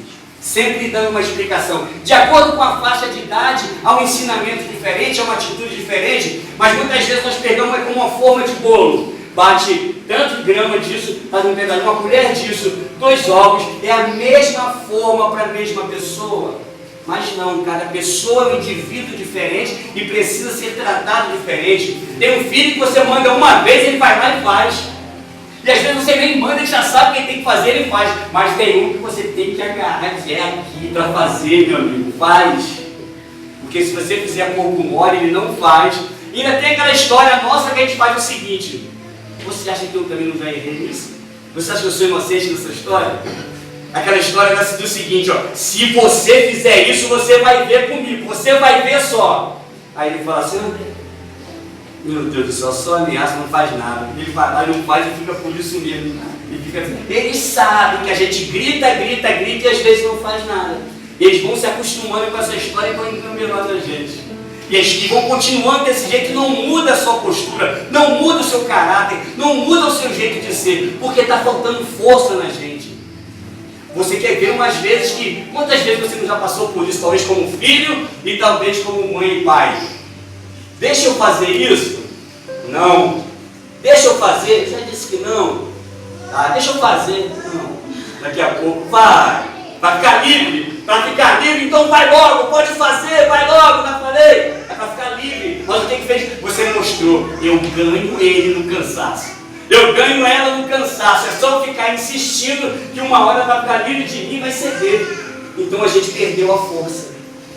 Sempre dando uma explicação. De acordo com a faixa de idade, há um ensinamento diferente, há uma atitude diferente, mas muitas vezes nós pegamos como uma forma de bolo. Bate tanto grama disso, faz um pedaço, uma colher disso, 2 ovos, é a mesma forma para a mesma pessoa. Mas não, cada pessoa é um indivíduo diferente e precisa ser tratado diferente. Tem um filho que você manda uma vez, ele vai lá e faz. E às vezes você nem manda, ele já sabe o que ele tem que fazer, ele faz. Mas tem um que você tem que agarrar, dizer: é aqui para fazer, meu amigo, faz. Porque se você fizer pouco mole, ele não faz. E ainda tem aquela história nossa que a gente faz o seguinte: você acha que eu também não vai errar nisso? Você acha que eu sou inocente nessa história? Aquela história do seguinte, ó: se você fizer isso, você vai ver comigo, você vai ver só. Aí ele fala assim: meu Deus do céu, só ameaça, não faz nada. Ele vai lá e não faz e fica por isso mesmo. Eles sabem que a gente grita e às vezes não faz nada. Eles vão se acostumando com essa história e vão encaminhando a gente. E eles vão continuando desse jeito, não muda a sua postura, não muda o seu caráter, não muda o seu jeito de ser, porque está faltando força na gente. Você quer ver umas vezes que, quantas vezes você não já passou por isso, talvez como filho e talvez como mãe e pai? Deixa eu fazer isso? Não. Deixa eu fazer? Já disse que não. Tá, deixa eu fazer? Não. Daqui a pouco, vai ficar livre. Para ficar livre, então vai logo, pode fazer, vai logo, já falei. É para ficar livre. Mas o que fez? Você mostrou: eu ganho ele no cansaço. Eu ganho ela no cansaço. É só ficar insistindo que uma hora vai ficar livre de mim e vai ceder. Então a gente perdeu a força.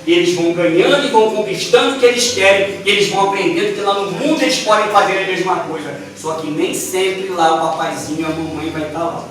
E eles vão ganhando e vão conquistando o que eles querem. E eles vão aprendendo que lá no mundo eles podem fazer a mesma coisa. Só que nem sempre lá o papaizinho e a mamãe vai estar lá.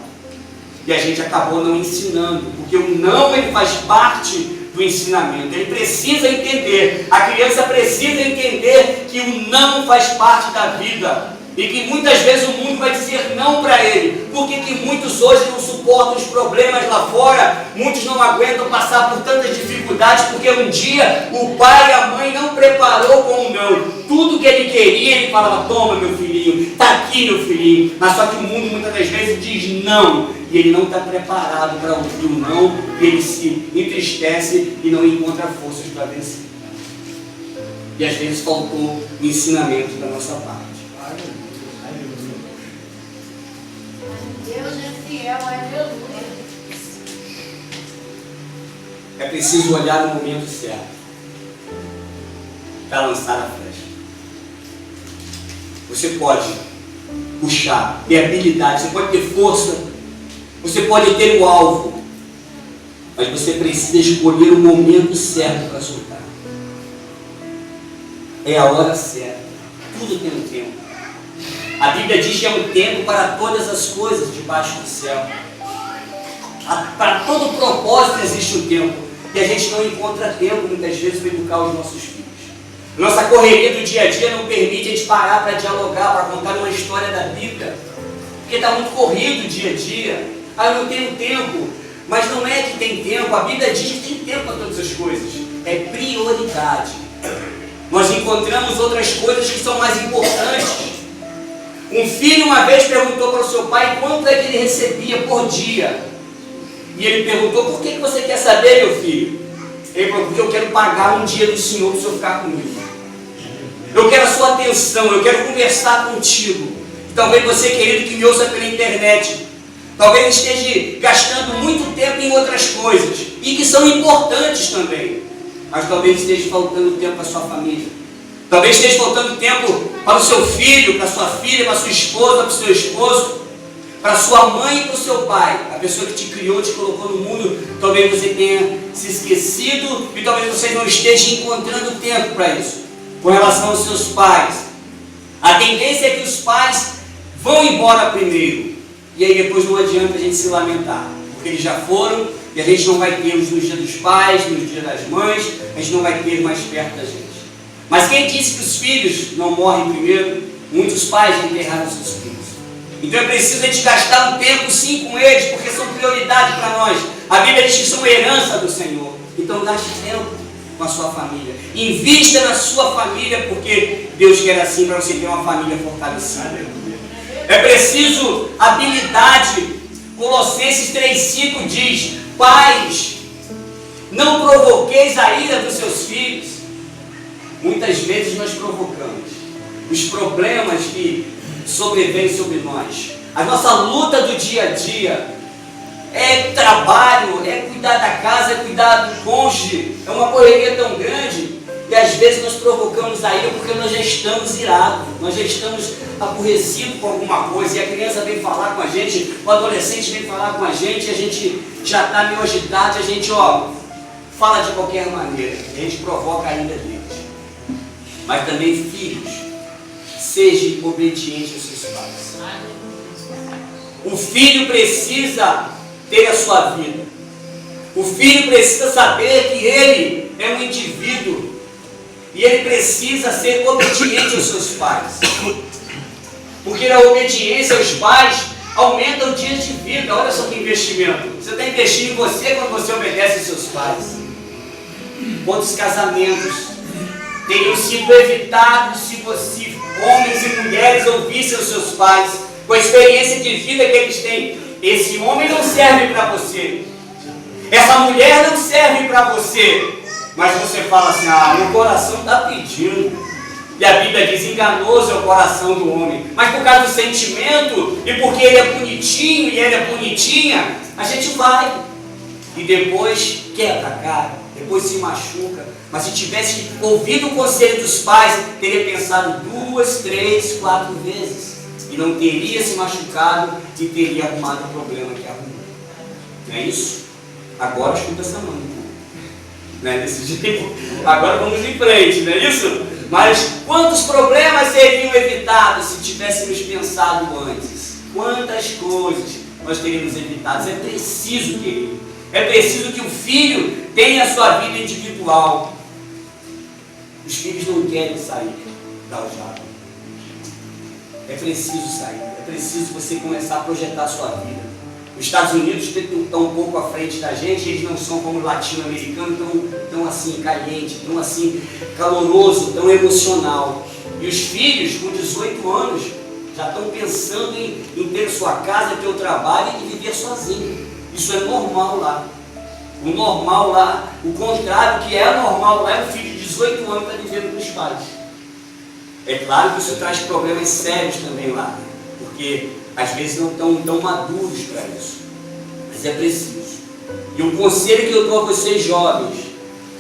E a gente acabou não ensinando. Porque o não, ele faz parte do ensinamento. Ele precisa entender. A criança precisa entender que o não faz parte da vida. E que muitas vezes o mundo vai dizer não para ele. Por que muitos hoje não suportam os problemas lá fora? Muitos não aguentam passar por tantas dificuldades porque um dia o pai e a mãe não preparou com o não. Tudo que ele queria, ele falava, toma meu filhinho, está aqui meu filhinho. Mas só que o mundo muitas das vezes diz não. E ele não está preparado para ouvir o não. E ele se entristece e não encontra forças para vencer. E às vezes faltou o ensinamento da nossa parte. Deus é fiel, aleluia. É preciso olhar no momento certo para lançar a flecha. Você pode puxar, ter habilidade, você pode ter força, você pode ter o alvo, mas você precisa escolher o momento certo para soltar. É a hora certa. Tudo tem um tempo. A Bíblia diz que é um tempo para todas as coisas debaixo do céu. Para todo propósito existe um tempo. E a gente não encontra tempo, muitas vezes, para educar os nossos filhos. Nossa correria do dia a dia não permite a gente parar para dialogar, para contar uma história da Bíblia. Porque está muito corrido o dia a dia. Ah, eu não tenho tempo. Mas não é que tem tempo. A Bíblia diz que tem tempo para todas as coisas. É prioridade. Nós encontramos outras coisas que são mais importantes. Um filho uma vez perguntou para o seu pai quanto é que ele recebia por dia. E ele perguntou, por que você quer saber, meu filho? Ele falou, porque eu quero pagar um dia do Senhor para o Senhor ficar comigo. Eu quero a sua atenção, eu quero conversar contigo. Talvez você, querido, que me ouça pela internet, talvez esteja gastando muito tempo em outras coisas, e que são importantes também. Mas talvez esteja faltando tempo para a sua família. Talvez esteja faltando tempo para o seu filho, para a sua filha, para a sua esposa, para o seu esposo, para a sua mãe e para o seu pai. A pessoa que te criou, te colocou no mundo, talvez você tenha se esquecido e talvez você não esteja encontrando tempo para isso. Com relação aos seus pais, a tendência é que os pais vão embora primeiro. E aí depois não adianta a gente se lamentar, porque eles já foram e a gente não vai tê-los no dia dos pais, no dia das mães, a gente não vai ter mais perto da gente. Mas quem disse que os filhos não morrem primeiro? Muitos pais já enterraram seus filhos. Então é preciso a gente gastar um tempo sim com eles, porque são prioridade para nós. A Bíblia diz que são herança do Senhor. Então gaste tempo com a sua família. Invista na sua família, porque Deus quer assim para você ter uma família fortalecida. É preciso habilidade. Colossenses 3,5 diz, pais, não provoqueis a ira dos seus filhos. Muitas vezes nós provocamos os problemas que sobrevêm sobre nós. A nossa luta do dia a dia é trabalho, é cuidar da casa, é cuidar do cônjuge. É uma correria tão grande e às vezes nós provocamos a ira porque nós já estamos irados, nós já estamos aborrecidos com alguma coisa. E a criança vem falar com a gente, o adolescente vem falar com a gente já está meio agitado, a gente fala de qualquer maneira, a gente provoca a ira deles. Mas também, filhos, seja obediente aos seus pais. O filho precisa ter a sua vida. O filho precisa saber que ele é um indivíduo e ele precisa ser obediente aos seus pais. Porque a obediência aos pais aumenta o dia de vida. Olha só que investimento. Você está investindo em você quando você obedece aos seus pais. Quantos casamentos teriam sido evitados se você, homens e mulheres, ouvissem os seus pais, com a experiência de vida que eles têm? Esse homem não serve para você, essa mulher não serve para você, mas você fala assim, meu coração está pedindo. E a Bíblia diz, enganoso é o coração do homem. Mas por causa do sentimento, e porque ele é bonitinho e ela é bonitinha, a gente vai. E depois quebra a cara, depois se machuca. Mas se tivesse ouvido o conselho dos pais, teria pensado 2, 3, 4 vezes. E não teria se machucado e teria arrumado o problema que arrumou. Não é isso? Agora escuta essa mãe. né? Desse jeito. Agora vamos em frente, não é isso? Mas quantos problemas seriam evitados se tivéssemos pensado antes? Quantas coisas nós teríamos evitado? É preciso, querido. É preciso que o filho tenha a sua vida individual. Os filhos não querem sair da aljava. É preciso sair. É preciso você começar a projetar a sua vida. Os Estados Unidos estão um pouco à frente da gente, eles não são como os latino-americanos, tão assim caliente, tão assim caloroso, tão emocional. E os filhos, com 18 anos, já estão pensando em ter sua casa, ter o trabalho e viver sozinho. Isso é normal lá. O normal lá, o contrário, que é anormal lá, é o filho de 18 anos que está vivendo com os pais. É claro que isso traz problemas sérios também lá, porque às vezes não estão tão maduros para isso, mas é preciso. E um conselho que eu dou a vocês jovens: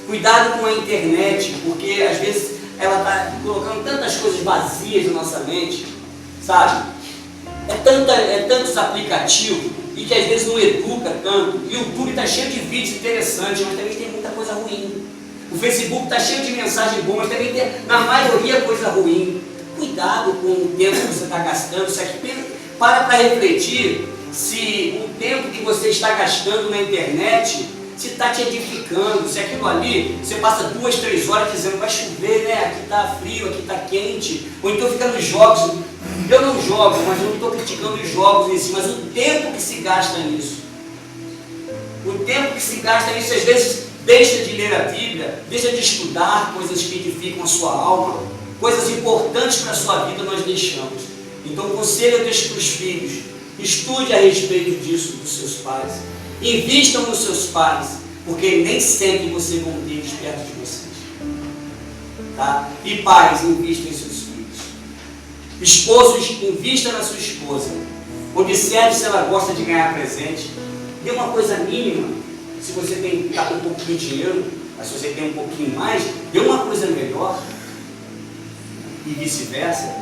cuidado com a internet, porque às vezes ela está colocando tantas coisas vazias na nossa mente, sabe? É tantos aplicativos e que às vezes não educa tanto. O YouTube está cheio de vídeos interessantes, mas também tem muita coisa ruim. O Facebook está cheio de mensagem boa, mas também tem, na maioria, coisa ruim. Cuidado com o tempo que você está gastando. Isso aqui, para refletir se o tempo que você está gastando na internet se está te edificando, se aquilo ali, você passa 2, 3 horas dizendo vai chover, né? Aqui está frio, aqui está quente, ou então fica nos jogos. Eu não jogo, mas eu não estou criticando os jogos em si, mas o tempo que se gasta nisso. O tempo que se gasta nisso, às vezes, deixa de ler a Bíblia, deixa de estudar coisas que edificam a sua alma, coisas importantes para a sua vida nós deixamos. Então, o conselho eu deixo para os filhos: estude a respeito disso dos seus pais, invistam nos seus pais, porque nem sempre vocês vão ter eles perto de vocês. Tá? E pais, invistam em seus filhos. Esposos, invista na sua esposa. Observe se ela gosta de ganhar presente. Dê uma coisa mínima. Se você está com um pouquinho de dinheiro, mas se você tem um pouquinho mais, dê uma coisa melhor. E vice-versa.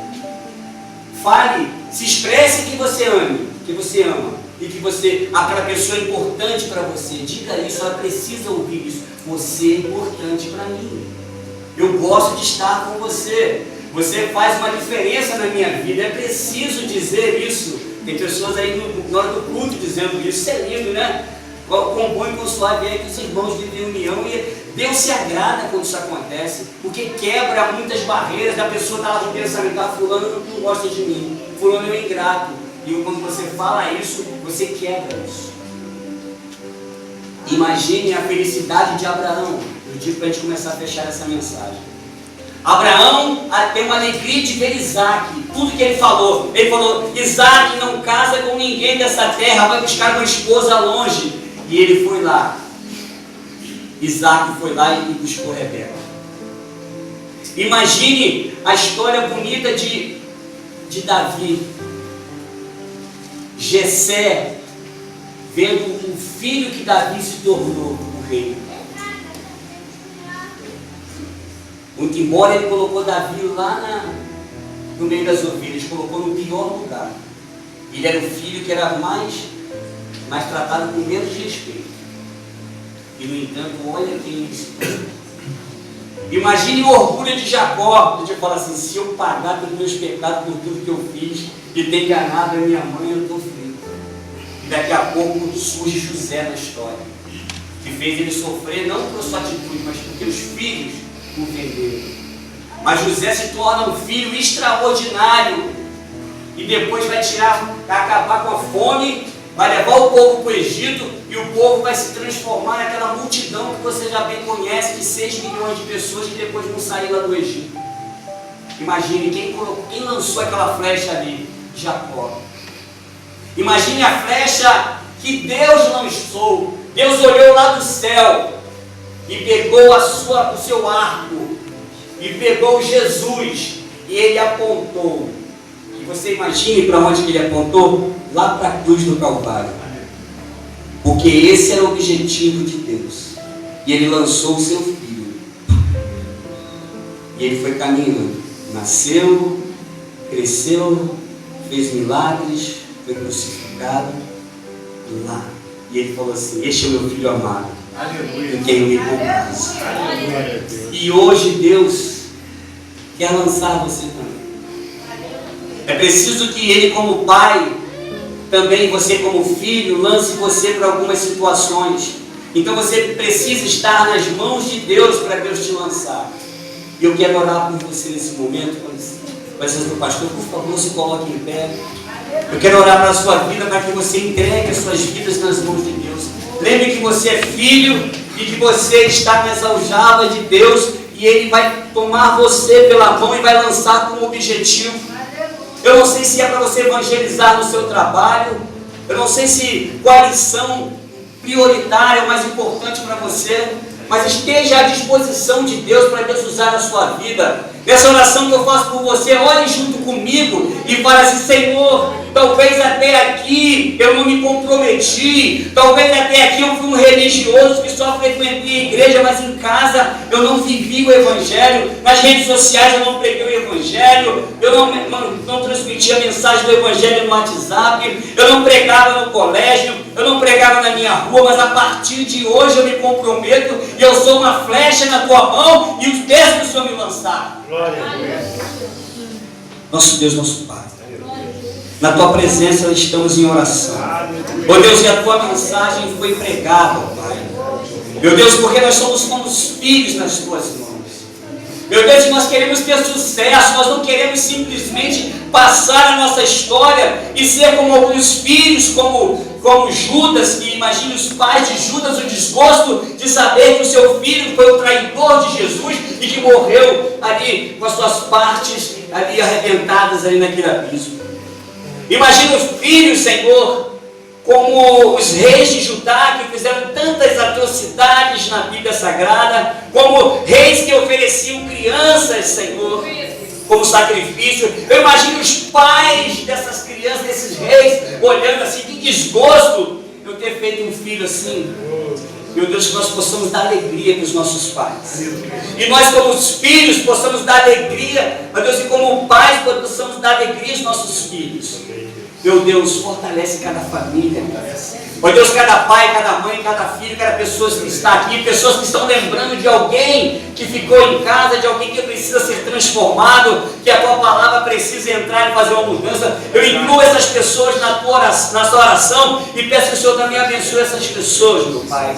Fale, se expresse que você ame, que você ama. E que você, aquela pessoa é importante para você. Diga isso, ela precisa ouvir isso. Você é importante para mim. Eu gosto de estar com você. Você faz uma diferença na minha vida. É preciso dizer isso. Tem pessoas aí na hora do culto dizendo isso. Isso é lindo, né? Com bom e com suave é que os irmãos vivem em união, e Deus se agrada quando isso acontece, porque quebra muitas barreiras. Da pessoa estar lá com o pensamento: fulano não gosta de mim, fulano é ingrato. E quando você fala isso, você quebra isso. Imagine a felicidade de Abraão. Eu digo para a gente começar a fechar essa mensagem. Abraão tem uma alegria de ver Isaac. Tudo que ele falou: Isaac não casa com ninguém dessa terra, vai buscar uma esposa longe. E ele foi lá. Isaac foi lá e buscou Rebeca. Imagine a história bonita de Davi. Jessé vendo o filho que Davi se tornou o rei. Muito embora ele colocou Davi lá no meio das ovelhas, colocou no pior lugar. Ele era o filho que era mais tratado com menos respeito. E no entanto, olha quem ele se tornou. Imagine o orgulho de Jacó, de falar assim: se eu pagar pelos meus pecados, por tudo que eu fiz, e ter enganado a minha mãe, eu estou frito. E daqui a pouco surge José na história, que fez ele sofrer não por sua atitude, mas porque os filhos o venderam. Mas José se torna um filho extraordinário, e depois vai acabar com a fome, vai levar o povo para o Egito, e o povo vai se transformar naquela multidão que você já bem conhece, de 6 milhões de pessoas que depois vão sair lá do Egito. Imagine quem lançou aquela flecha ali: Jacó. Imagine a flecha que Deus lançou. Deus olhou lá do céu e pegou o seu arco e pegou Jesus e ele apontou. E você imagine para onde que ele apontou? Lá para a cruz do Calvário. Porque esse era o objetivo de Deus. E ele lançou o seu filho. E ele foi caminhando. Nasceu, cresceu, fez milagres, foi crucificado lá. E ele falou assim: este é o meu filho amado, em quem eu me comprazo. Glória a Deus. E hoje Deus quer lançar você também. É preciso que Ele, como Pai, também você, como filho, lance você para algumas situações. Então você precisa estar nas mãos de Deus para Deus te lançar. E eu quero orar por você nesse momento. Com licença do pastor, por favor, se coloque em pé. Eu quero orar para a sua vida, para que você entregue as suas vidas nas mãos de Deus. Lembre que você é filho e que você está nas aljavas de Deus, e Ele vai tomar você pela mão e vai lançar com um objetivo. Eu não sei se é para você evangelizar no seu trabalho, eu não sei se qual lição prioritária é o mais importante para você, mas esteja à disposição de Deus para Deus usar a sua vida. Nessa oração que eu faço por você, ore junto comigo e fale assim: Senhor, talvez até aqui eu não me comprometi, talvez até aqui eu fui um religioso que só frequentei a igreja, mas em casa eu não vivi o Evangelho, nas redes sociais eu não preguei o Evangelho, eu não transmitia a mensagem do Evangelho no WhatsApp, eu não pregava no colégio, eu não pregava na minha rua, mas a partir de hoje eu me comprometo e eu sou uma flecha na tua mão e os dedos que o Senhor me lançar. Glória a Deus. Nosso Deus, nosso Pai, na tua presença estamos em oração. Ó Deus, e a tua mensagem foi pregada, ó Pai. Meu Deus, porque nós somos como os filhos nas tuas mãos. Meu Deus, nós queremos ter sucesso, nós não queremos simplesmente passar a nossa história e ser como alguns filhos, como Judas, que imagine os pais de Judas, o desgosto de saber que o seu filho foi o traidor de Jesus e que morreu ali com as suas partes ali arrebentadas ali naquele abismo. Imagina os filhos, Senhor, como os reis de Judá que fizeram tantas atrocidades na Bíblia Sagrada, como reis que ofereciam crianças, Senhor, como sacrifício. Eu imagino os pais dessas crianças, desses reis, olhando assim: que desgosto eu ter feito um filho assim. Meu Deus, que nós possamos dar alegria para os nossos pais. E nós, como os filhos, possamos dar alegria, meu Deus, e como pais, possamos dar alegria aos nossos filhos. Meu Deus, fortalece cada família. Ó Deus, cada pai, cada mãe, cada filho, cada pessoa que está aqui, pessoas que estão lembrando de alguém que ficou em casa, de alguém que precisa ser transformado, que a tua palavra precisa entrar e fazer uma mudança. Eu incluo essas pessoas na sua oração e peço que o Senhor também abençoe essas pessoas, meu Pai.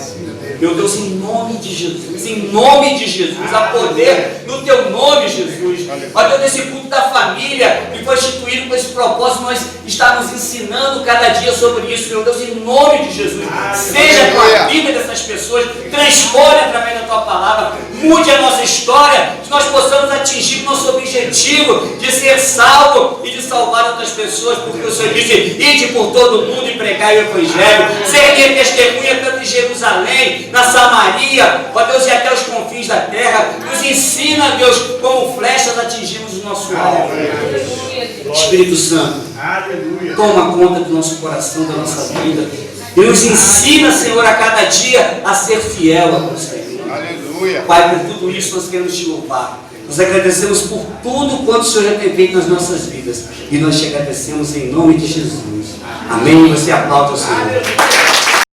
Meu Deus, em nome de Jesus, há poder no teu nome, Jesus. Ó Deus, nesse culto da família que foi instituído com esse propósito, nós estamos ensinando cada dia sobre isso, meu Deus, em nome de Jesus. Seja com a vida dessas pessoas, transforme através da tua palavra, mude a nossa história, que nós possamos atingir o nosso objetivo de ser salvo e de salvar outras pessoas, porque o Senhor disse: ide por todo o mundo e pregai o Evangelho, ser minha testemunha tanto em Jerusalém, na Samaria, ó Deus, e até os confins da terra. Nos ensina, Deus, como flechas atingimos o nosso alvo. Espírito Santo, toma conta do nosso coração, da nossa vida, e nos ensina, Senhor, a cada dia a ser fiel a você. Aleluia. Pai, por tudo isso nós queremos te louvar. Nós agradecemos por tudo quanto o Senhor já tem feito nas nossas vidas, e nós te agradecemos em nome de Jesus. Amém. Você aplaude o Senhor.